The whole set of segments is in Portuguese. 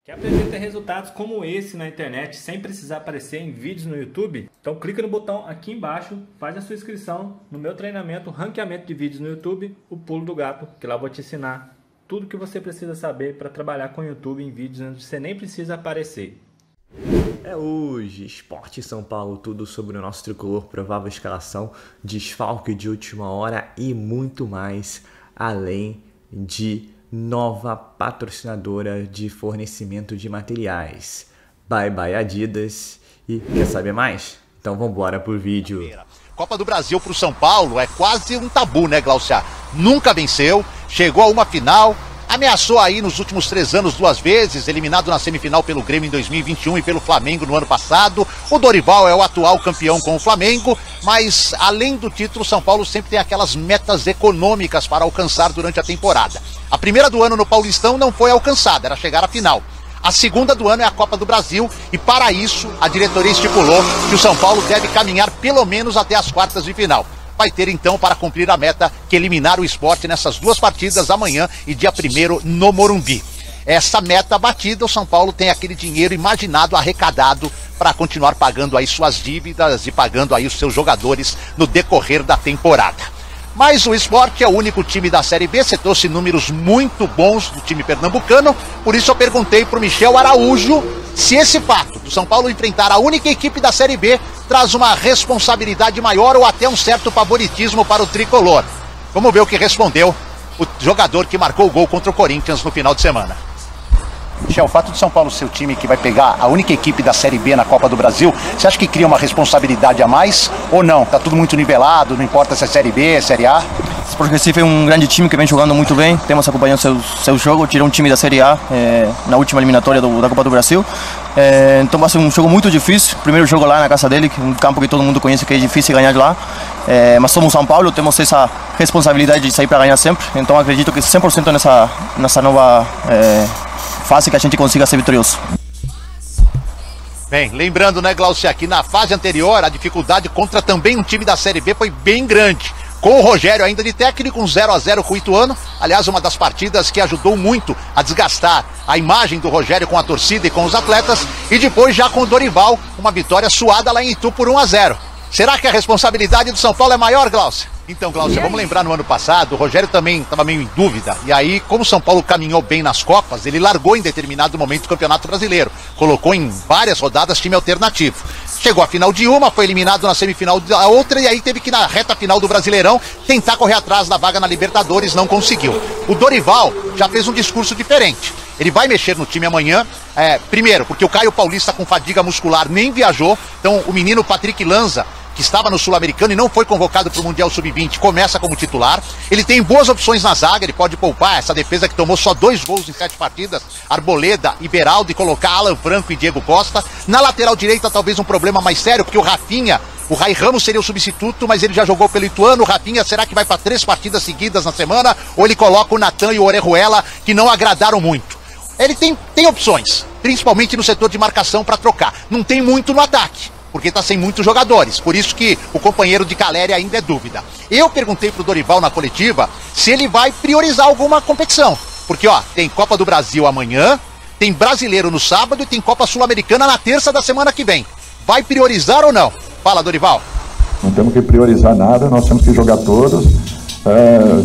Quer aprender a ter resultados como esse na internet sem precisar aparecer em vídeos no YouTube? Então clica no botão aqui embaixo, faz a sua inscrição no meu treinamento Ranqueamento de Vídeos no YouTube, o Pulo do Gato, que lá eu vou te ensinar tudo que você precisa saber para trabalhar com o YouTube em vídeos onde você nem precisa aparecer. É hoje, Esporte São Paulo, tudo sobre o nosso tricolor, provável escalação, desfalque de última hora e muito mais, além de nova patrocinadora de fornecimento de materiais. Bye bye Adidas. E quer saber mais? Então vambora pro vídeo. Copa do Brasil pro São Paulo é quase um tabu, né, Glaucia? Nunca venceu, chegou a uma final, ameaçou aí nos últimos 3 anos 2 vezes, eliminado na semifinal pelo Grêmio em 2021 e pelo Flamengo no ano passado. O Dorival é o atual campeão com o Flamengo, mas além do título, o São Paulo sempre tem aquelas metas econômicas para alcançar durante a temporada. A primeira do ano no Paulistão não foi alcançada, era chegar à final. A segunda do ano é a Copa do Brasil e para isso a diretoria estipulou que o São Paulo deve caminhar pelo menos até as quartas de final. Vai ter então para cumprir a meta que eliminar o Sport nessas 2 partidas amanhã e dia 1º no Morumbi. Essa meta batida, o São Paulo tem aquele dinheiro imaginado, arrecadado para continuar pagando aí suas dívidas e pagando aí os seus jogadores no decorrer da temporada. Mas o Sport é o único time da Série B, você trouxe números muito bons do time pernambucano, por isso eu perguntei para o Michel Araújo se esse fato do São Paulo enfrentar a única equipe da Série B traz uma responsabilidade maior ou até um certo favoritismo para o tricolor. Vamos ver o que respondeu o jogador que marcou o gol contra o Corinthians no final de semana. Michel, o fato de São Paulo ser o time que vai pegar a única equipe da Série B na Copa do Brasil, você acha que cria uma responsabilidade a mais ou não? Tá tudo muito nivelado, não importa se é Série B, Série A? O Recife é um grande time que vem jogando muito bem, temos acompanhando seu jogo, tirou um time da Série A na última eliminatória da Copa do Brasil. Então vai ser um jogo muito difícil, primeiro jogo lá na casa dele, um campo que todo mundo conhece que é difícil ganhar de lá. Mas somos São Paulo, temos essa responsabilidade de sair para ganhar sempre, então acredito que 100% nessa nova fase que a gente consiga ser vitorioso. Bem, lembrando, né, Glaucia, que na fase anterior a dificuldade contra também um time da Série B foi bem grande. Com o Rogério ainda de técnico, um 0-0 com o Ituano. Aliás, uma das partidas que ajudou muito a desgastar a imagem do Rogério com a torcida e com os atletas. E depois já com o Dorival, uma vitória suada lá em Itu por 1-0. Será que a responsabilidade do São Paulo é maior, Glaucia? Então, Glaucia, vamos lembrar no ano passado, o Rogério também estava meio em dúvida. E aí, como o São Paulo caminhou bem nas Copas, ele largou em determinado momento do Campeonato Brasileiro. Colocou em várias rodadas time alternativo. Chegou à final de uma, foi eliminado na semifinal da outra e aí teve que na reta final do Brasileirão tentar correr atrás da vaga na Libertadores, não conseguiu. O Dorival já fez um discurso diferente. Ele vai mexer no time amanhã, primeiro porque o Caio Paulista com fadiga muscular nem viajou, então o menino Patrick Lanza, que estava no Sul-Americano e não foi convocado para o Mundial Sub-20, começa como titular. Ele tem boas opções na zaga, ele pode poupar essa defesa que tomou só 2 gols em 7 partidas, Arboleda e Beraldo, e colocar Alan Franco e Diego Costa. Na lateral direita talvez um problema mais sério, porque o Rafinha, o Rai Ramos seria o substituto, mas ele já jogou pelo Ituano. O Rafinha, será que vai para 3 partidas seguidas na semana? Ou ele coloca o Natan e o Orejuela, que não agradaram muito? Ele tem opções, principalmente no setor de marcação para trocar. Não tem muito no ataque, porque está sem muitos jogadores, por isso que o companheiro de Caleri ainda é dúvida. Eu perguntei pro Dorival na coletiva se ele vai priorizar alguma competição, porque tem Copa do Brasil amanhã, tem Brasileiro no sábado e tem Copa Sul-Americana na terça da semana que vem. Vai priorizar ou não? Fala, Dorival. Não temos que priorizar nada, nós temos que jogar todos.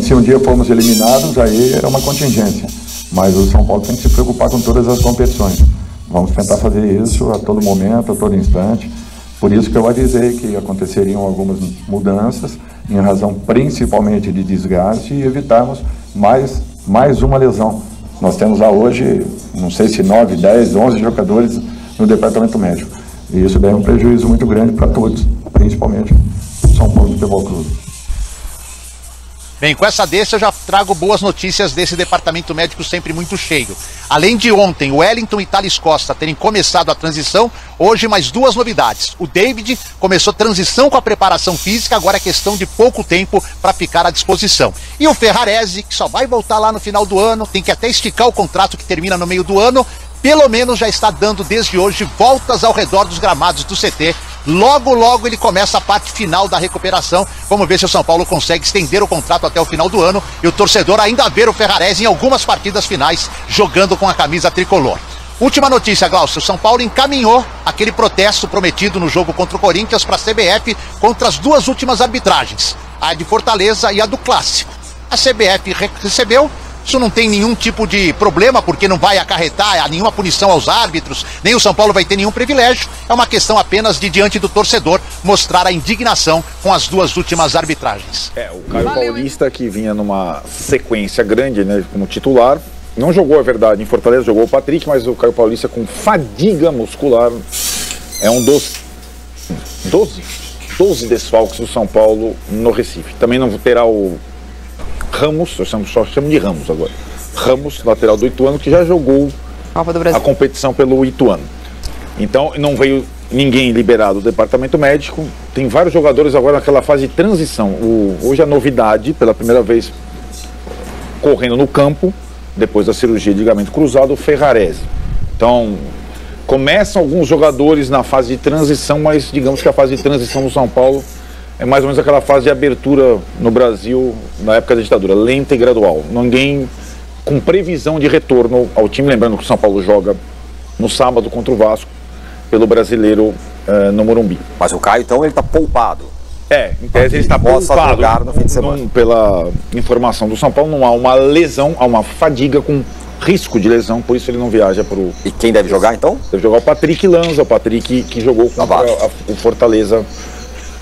Se um dia formos eliminados, aí é uma contingência, mas o São Paulo tem que se preocupar com todas as competições. Vamos tentar fazer isso a todo momento, a todo instante. Por isso que eu avisei que aconteceriam algumas mudanças, em razão principalmente de desgaste, e evitarmos mais uma lesão. Nós temos lá hoje, não sei se 9, 10, 11 jogadores no departamento médico. E isso daí é um prejuízo muito grande para todos, principalmente o São Paulo Futebol Clube. Bem, com essa deixa eu já trago boas notícias desse departamento médico sempre muito cheio. Além de ontem, o Wellington e Thales Costa terem começado a transição, hoje mais 2 novidades. O David começou transição com a preparação física, agora é questão de pouco tempo para ficar à disposição. E o Ferrarese, que só vai voltar lá no final do ano, tem que até esticar o contrato que termina no meio do ano, pelo menos já está dando desde hoje voltas ao redor dos gramados do CT. Logo, logo ele começa a parte final da recuperação. Vamos ver se o São Paulo consegue estender o contrato até o final do ano e o torcedor ainda ver o Ferrarese em algumas partidas finais jogando com a camisa tricolor. Última notícia, Glaucio, o São Paulo encaminhou aquele protesto prometido no jogo contra o Corinthians para a CBF contra as duas últimas arbitragens, a de Fortaleza e a do Clássico. A CBF recebeu, isso não tem nenhum tipo de problema, porque não vai acarretar nenhuma punição aos árbitros, nem o São Paulo vai ter nenhum privilégio, é uma questão apenas de, diante do torcedor, mostrar a indignação com as duas últimas arbitragens. O Caio Paulista, que vinha numa sequência grande, né, como titular, não jogou, é verdade, em Fortaleza, jogou o Patrick, mas o Caio Paulista com fadiga muscular é um dos 12 desfalques do São Paulo no Recife. Também não terá o Ramos, eu só chamo de Ramos agora. Ramos, lateral do Ituano, que já jogou a competição pelo Ituano. Então não veio ninguém liberado do departamento médico. Tem vários jogadores agora naquela fase de transição. Hoje a novidade, pela primeira vez correndo no campo, depois da cirurgia de ligamento cruzado, o Ferrarese. Então, começam alguns jogadores na fase de transição, mas digamos que a fase de transição do São Paulo é mais ou menos aquela fase de abertura no Brasil, na época da ditadura, lenta e gradual. Ninguém com previsão de retorno ao time, lembrando que o São Paulo joga no sábado contra o Vasco, pelo Brasileiro no Morumbi. Mas o Caio, então, ele está poupado. Em tese ele está poupado. Jogar no fim de semana. Pela informação do São Paulo, não há uma lesão, há uma fadiga com risco de lesão, por isso ele não viaja para o... E quem deve jogar, então? Deve jogar o Patrick Lanza, o Patrick que jogou contra o Fortaleza.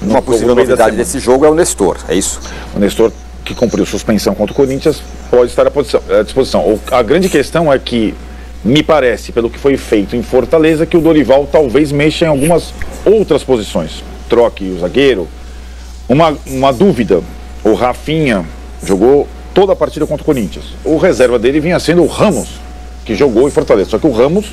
Uma possível novidade desse jogo é o Nestor, é isso? O Nestor, que cumpriu suspensão contra o Corinthians, pode estar à disposição. A grande questão é que, me parece, pelo que foi feito em Fortaleza, que o Dorival talvez mexa em algumas outras posições. Troque o zagueiro. Uma dúvida, o Rafinha jogou toda a partida contra o Corinthians. O reserva dele vinha sendo o Ramos, que jogou em Fortaleza. Só que o Ramos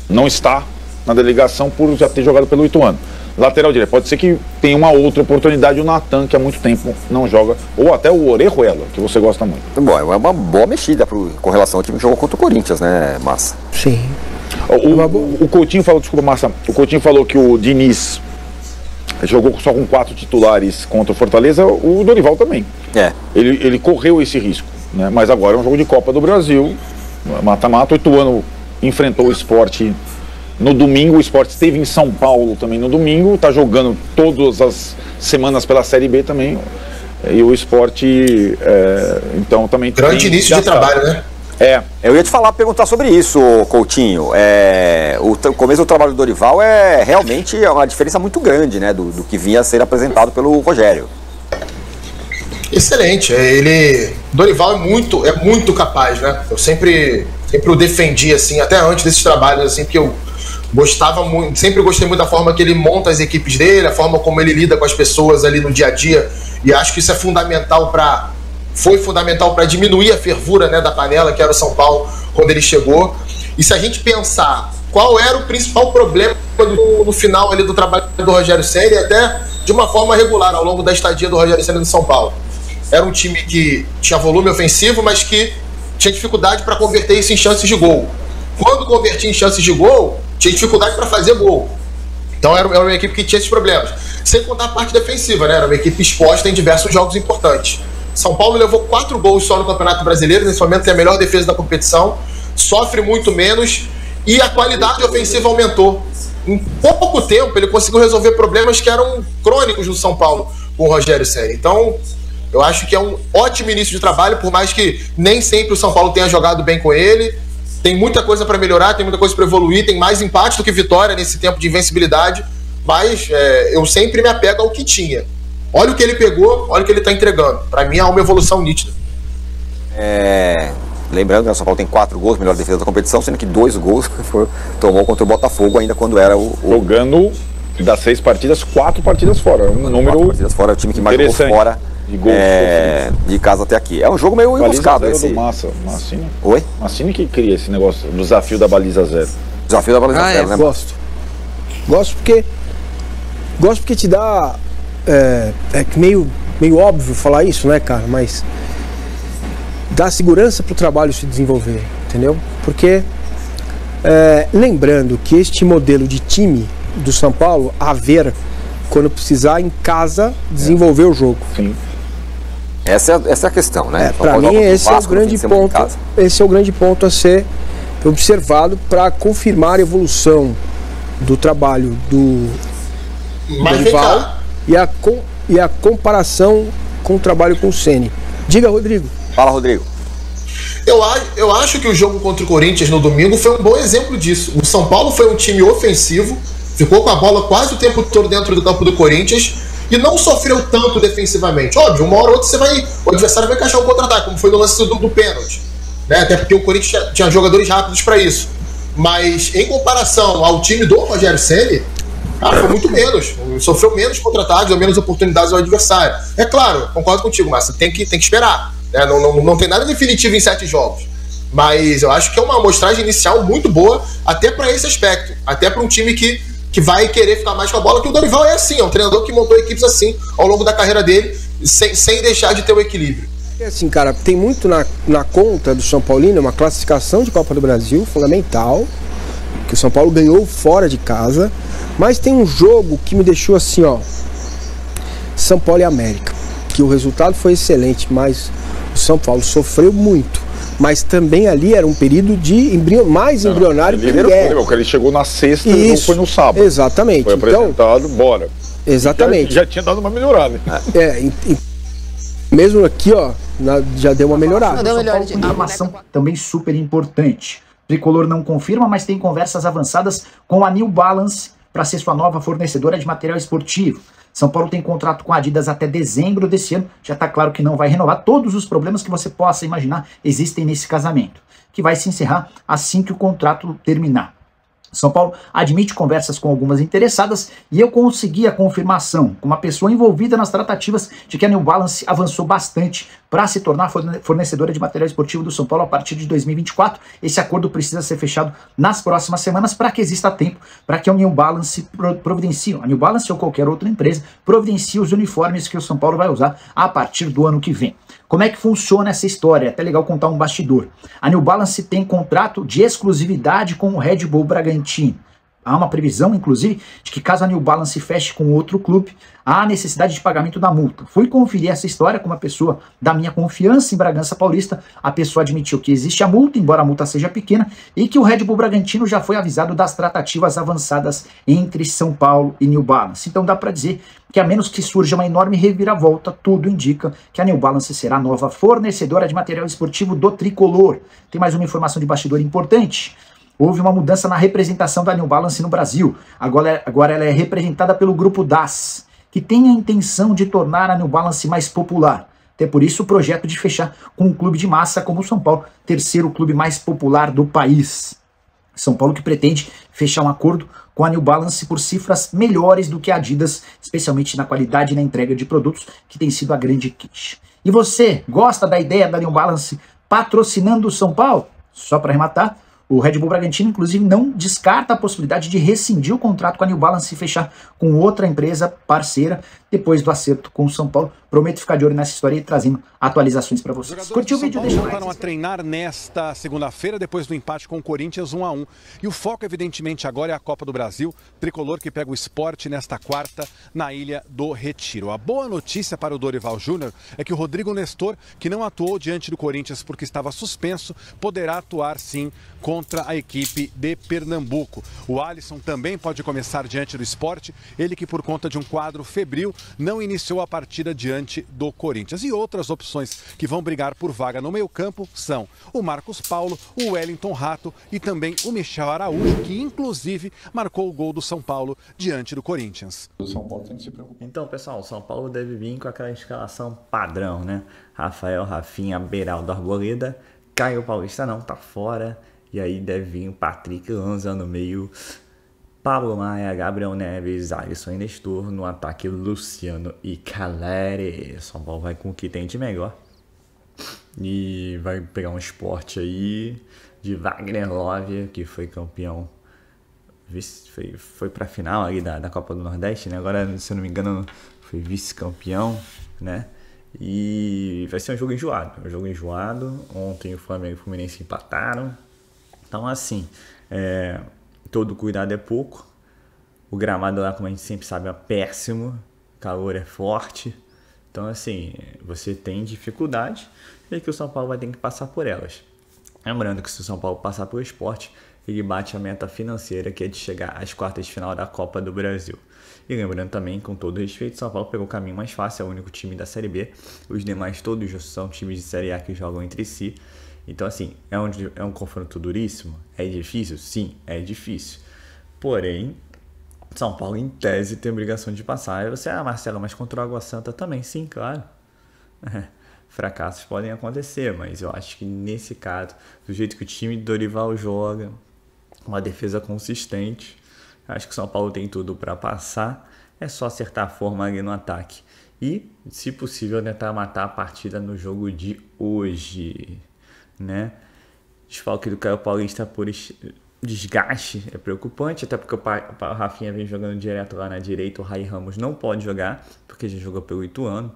não está na delegação por já ter jogado pelo Ituano. Lateral direito, pode ser que tenha uma outra oportunidade, o Natan, que há muito tempo não joga, ou até o Orejuela, que você gosta muito. Bom, é uma boa mexida com relação ao time que jogou contra o Corinthians, né, Massa? Sim. O Coutinho falou, desculpa, Massa, o Coutinho falou que o Diniz jogou só com 4 titulares contra o Fortaleza, o Dorival também. Ele correu esse risco, né? Mas agora é um jogo de Copa do Brasil, mata-mata. O Ituano enfrentou o Sport no domingo, o Sport esteve em São Paulo também no domingo, está jogando todas as semanas pela Série B também, e o Sport, então também... Grande início de trabalho, né? Eu ia te perguntar sobre isso, Coutinho. O começo do trabalho do Dorival é realmente uma diferença muito grande, né, do que vinha a ser apresentado pelo Rogério. Excelente. Dorival é muito capaz, né? Eu sempre o defendi, assim, até antes desses trabalhos, assim, porque eu gostava muito, sempre gostei muito da forma que ele monta as equipes dele, a forma como ele lida com as pessoas ali no dia a dia, e acho que isso é fundamental foi fundamental para diminuir a fervura, né, da panela, que era o São Paulo quando ele chegou. E se a gente pensar qual era o principal problema no final ali do trabalho do Rogério Ceni, até de uma forma regular ao longo da estadia do Rogério Ceni no São Paulo, era um time que tinha volume ofensivo, mas que tinha dificuldade para converter isso em chances de gol. Quando convertia em chances de gol, tinha dificuldade para fazer gol. Então era uma equipe que tinha esses problemas. Sem contar a parte defensiva, né? Era uma equipe exposta em diversos jogos importantes. São Paulo levou 4 gols só no Campeonato Brasileiro, nesse momento tem a melhor defesa da competição, sofre muito menos e a qualidade ofensiva aumentou. Em pouco tempo ele conseguiu resolver problemas que eram crônicos no São Paulo com o Rogério Ceni. Então eu acho que é um ótimo início de trabalho, por mais que nem sempre o São Paulo tenha jogado bem com ele. Tem muita coisa para melhorar, tem muita coisa para evoluir, tem mais empate do que vitória nesse tempo de invencibilidade, mas eu sempre me apego ao que tinha. Olha o que ele pegou, olha o que ele está entregando. Para mim é uma evolução nítida. Lembrando que o São Paulo tem 4 gols, melhor defesa da competição, sendo que 2 gols tomou contra o Botafogo ainda quando era jogando das 6 partidas, 4 partidas fora. Um número 4 partidas fora, é o time que mais jogou fora de casa até aqui. É um jogo meio emboscado esse. Do Massini. Oi? Massini que cria esse negócio, o desafio da baliza zero. Desafio da baliza zero, né? Gosto porque te dá... É meio óbvio falar isso, né, cara? Mas dá segurança para o trabalho se desenvolver, entendeu? Porque lembrando que este modelo de time do São Paulo, haver quando precisar em casa desenvolver o jogo. Sim. Essa é a questão, né? Para mim esse é o grande ponto. Esse é o grande ponto a ser observado para confirmar a evolução do trabalho do Dorival e a comparação com o trabalho com o Ceni. Diga, Rodrigo. Fala, Rodrigo. Eu acho que o jogo contra o Corinthians no domingo foi um bom exemplo disso. O São Paulo foi um time ofensivo, ficou com a bola quase o tempo todo dentro do campo do Corinthians e não sofreu tanto defensivamente. Óbvio, uma hora ou outra o adversário vai encaixar um contra-ataque, como foi no lance do pênalti, né? Até porque o Corinthians tinha jogadores rápidos para isso. Mas em comparação ao time do Rogério Ceni, foi muito menos. Sofreu menos contra-ataques, ou menos oportunidades ao adversário. É claro, concordo contigo, mas tem que esperar. Né? Não tem nada definitivo em 7 jogos. Mas eu acho que é uma amostragem inicial muito boa, até para esse aspecto. Até para um time que vai querer ficar mais com a bola, que o Dorival é assim, é um treinador que montou equipes assim ao longo da carreira dele, sem deixar de ter o equilíbrio. É assim, cara, tem muito na conta do São Paulino, uma classificação de Copa do Brasil fundamental, que o São Paulo ganhou fora de casa, mas tem um jogo que me deixou assim, ó, São Paulo e América, que o resultado foi excelente, mas o São Paulo sofreu muito, mas também ali era um período de mais embrionário que ele chegou na sexta e não foi no sábado. Exatamente. Foi apresentado, bora. Exatamente. Já tinha dado uma melhorada. Mesmo aqui, ó, já deu uma melhorada. São Paulo com informação também super importante. Tricolor não confirma, mas tem conversas avançadas com a New Balance para ser sua nova fornecedora de material esportivo. São Paulo tem contrato com a Adidas até dezembro desse ano. Já está claro que não vai renovar. Todos os problemas que você possa imaginar existem nesse casamento, que vai se encerrar assim que o contrato terminar. São Paulo admite conversas com algumas interessadas e eu consegui a confirmação com uma pessoa envolvida nas tratativas de que a New Balance avançou bastante para se tornar fornecedora de material esportivo do São Paulo a partir de 2024. Esse acordo precisa ser fechado nas próximas semanas para que exista tempo para que a New Balance providencie, a New Balance ou qualquer outra empresa, providencie os uniformes que o São Paulo vai usar a partir do ano que vem. Como é que funciona essa história? É até legal contar um bastidor. A New Balance tem contrato de exclusividade com o Red Bull Bragantino. Há uma previsão, inclusive, de que caso a New Balance feche com outro clube, há necessidade de pagamento da multa. Fui conferir essa história com uma pessoa da minha confiança em Bragança Paulista. A pessoa admitiu que existe a multa, embora a multa seja pequena, e que o Red Bull Bragantino já foi avisado das tratativas avançadas entre São Paulo e New Balance. Então dá para dizer que a menos que surja uma enorme reviravolta, tudo indica que a New Balance será a nova fornecedora de material esportivo do Tricolor. Tem mais uma informação de bastidor importante. Houve uma mudança na representação da New Balance no Brasil. Agora ela é representada pelo Grupo DAS, que tem a intenção de tornar a New Balance mais popular. Até por isso o projeto de fechar com um clube de massa como o São Paulo, terceiro clube mais popular do país. São Paulo que pretende fechar um acordo com a New Balance por cifras melhores do que a Adidas, especialmente na qualidade e na entrega de produtos, que tem sido a grande queixa. E você, gosta da ideia da New Balance patrocinando o São Paulo? Só para arrematar, o Red Bull Bragantino, inclusive, não descarta a possibilidade de rescindir o contrato com a New Balance e fechar com outra empresa parceira depois do acerto com o São Paulo. Prometo ficar de olho nessa história e trazendo atualizações para vocês. Curtiu o vídeo? Deixa o like. Voltaram a treinar nesta segunda-feira, depois do empate com o Corinthians 1-1. E o foco, evidentemente, agora é a Copa do Brasil. Tricolor que pega o Sport nesta quarta na Ilha do Retiro. A boa notícia para o Dorival Júnior é que o Rodrigo Nestor, que não atuou diante do Corinthians porque estava suspenso, poderá atuar sim contra a equipe de Pernambuco. O Alisson também pode começar diante do Sport, ele que por conta de um quadro febril não iniciou a partida diante do Corinthians. E outras opções que vão brigar por vaga no meio-campo são o Marcos Paulo, o Wellington Rato e também o Michel Araújo, que inclusive marcou o gol do São Paulo diante do Corinthians. O São Paulo tem que se preocupar. Então, pessoal, o São Paulo deve vir com aquela escalação padrão, né? Rafael, Rafinha, Beraldo, Arboleda, Caio Paulista não, tá fora. E aí deve vir o Patrick Lanza no meio, Pablo Maia, Gabriel Neves, Alisson e Nestor. No ataque, Luciano e Caleri. São Paulo vai com o que tem de melhor. E vai pegar um Sport aí de Wagner Love, que foi campeão. Foi pra final ali da Copa do Nordeste, né? Agora, se eu não me engano, foi vice-campeão, né? E vai ser um jogo enjoado. Ontem o Flamengo e o Fluminense empataram. Então, assim, todo cuidado é pouco. O gramado lá, como a gente sempre sabe, é péssimo. O calor é forte. Então, assim, você tem dificuldade e que o São Paulo vai ter que passar por elas. Lembrando que se o São Paulo passar pelo Sport, ele bate a meta financeira, que é de chegar às quartas de final da Copa do Brasil. E lembrando também, com todo respeito, o São Paulo pegou o caminho mais fácil, é o único time da Série B. Os demais todos são times de Série A que jogam entre si. Então, assim, é um confronto duríssimo? É difícil? Sim, é difícil. Porém, São Paulo, em tese, tem obrigação de passar. Aí você, Marcelo, mas contra o Água Santa também? Sim, claro. Fracassos podem acontecer, mas eu acho que nesse caso, do jeito que o time do Dorival joga, uma defesa consistente, acho que o São Paulo tem tudo para passar. É só acertar a forma ali no ataque. E, se possível, tentar matar a partida no jogo de hoje, né? Desfalque do Caio Paulista por desgaste é preocupante, até porque o Rafinha vem jogando direto lá na direita. O Rai Ramos não pode jogar, porque já jogou pelo Ituano.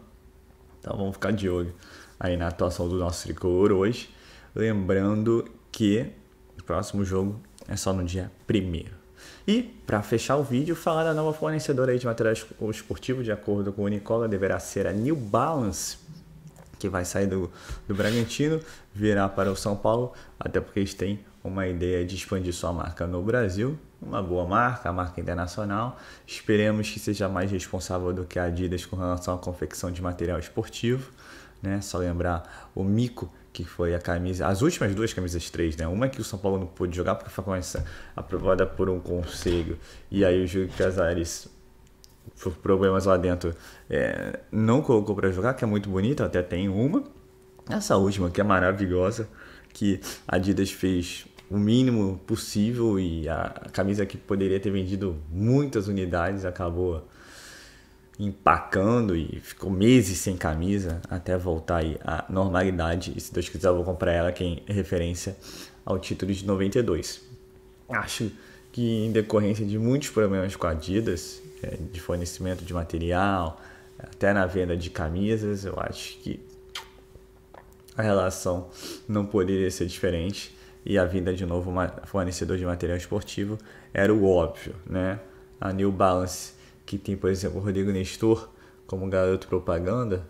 Então vamos ficar de olho aí na atuação do nosso tricolor hoje. Lembrando que o próximo jogo é só no dia 1º. E, para fechar o vídeo, falar da nova fornecedora aí de material esportivo, de acordo com o Nicola, deverá ser a New Balance, que vai sair do Bragantino, virá para o São Paulo, até porque eles têm uma ideia de expandir sua marca no Brasil. Uma boa marca, a marca internacional. Esperemos que seja mais responsável do que a Adidas com relação à confecção de material esportivo, né? Só lembrar o mico, que foi a camisa, as últimas 2 camisas 3, né? Uma que o São Paulo não pôde jogar porque foi aprovada por um conselho, e aí o Júlio Casares, por problemas lá dentro, não colocou para jogar, que é muito bonita, até tem uma. Essa última que é maravilhosa, que a Adidas fez o mínimo possível, e a camisa que poderia ter vendido muitas unidades acabou empacando e ficou meses sem camisa até voltar aí à normalidade. E se Deus quiser eu vou comprar ela, que é em referência ao título de 92. Acho que em decorrência de muitos problemas com a Adidas, de fornecimento de material, até na venda de camisas, eu acho que a relação não poderia ser diferente, e a vinda de novo fornecedor de material esportivo era o óbvio, né? A New Balance, que tem, por exemplo, o Rodrigo Nestor como garoto propaganda,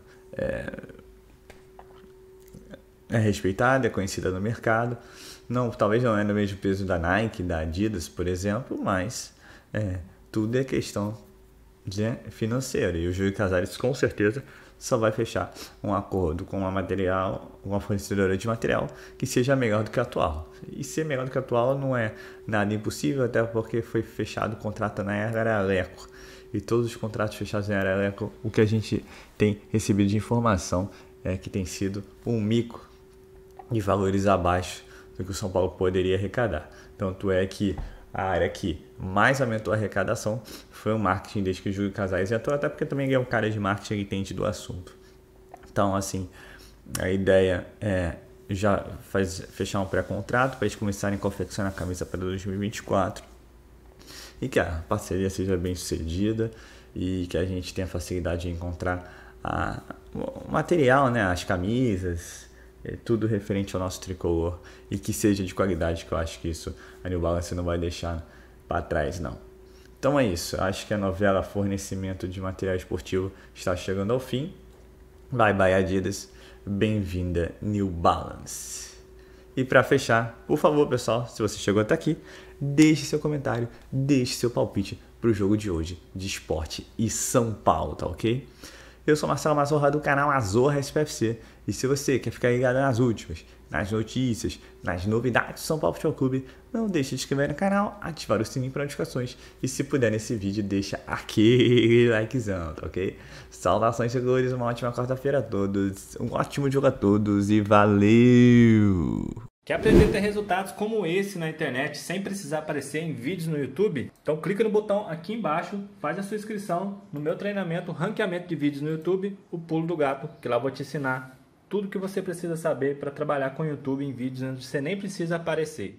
é respeitada, é conhecida no mercado. Não, talvez não é no mesmo peso da Nike, da Adidas, por exemplo, mas tudo é questão financeira. E o Júlio Casares, com certeza, só vai fechar um acordo com uma fornecedora de material que seja melhor do que a atual. E ser melhor do que a atual não é nada impossível, até porque foi fechado o contrato na Era Aleco. E todos os contratos fechados na Era Aleco, o que a gente tem recebido de informação é que tem sido um mico de valores abaixo do que o São Paulo poderia arrecadar. Tanto é que a área que mais aumentou a arrecadação foi o marketing, desde que o Júlio Casares entrou, até porque também é um cara de marketing que entende do assunto. Então, assim, a ideia é já fechar um pré-contrato para eles começarem a confeccionar a camisa para 2024 e que a parceria seja bem sucedida e que a gente tenha facilidade de encontrar o material, né, as camisas, tudo referente ao nosso tricolor, e que seja de qualidade, que eu acho que isso a New Balance não vai deixar para trás, não. Então é isso, acho que a novela fornecimento de material esportivo está chegando ao fim. Bye bye Adidas, bem-vinda New Balance. E para fechar, por favor pessoal, se você chegou até aqui, deixe seu comentário, deixe seu palpite para o jogo de hoje de Sport e São Paulo, tá ok? Eu sou Marcelo Mazorra do canal Azorra SPFC, e se você quer ficar ligado nas últimas, nas notícias, nas novidades do São Paulo Futebol Clube, não deixe de se inscrever no canal, ativar o sininho para notificações, e se puder nesse vídeo, deixa aquele likezão, tá ok? Saudações, seguidores, uma ótima quarta-feira a todos, um ótimo jogo a todos e valeu! Quer aprender a ter resultados como esse na internet sem precisar aparecer em vídeos no YouTube? Então clica no botão aqui embaixo, faz a sua inscrição no meu treinamento Ranqueamento de Vídeos no YouTube, o Pulo do Gato, que lá eu vou te ensinar tudo que você precisa saber para trabalhar com o YouTube em vídeos onde você nem precisa aparecer.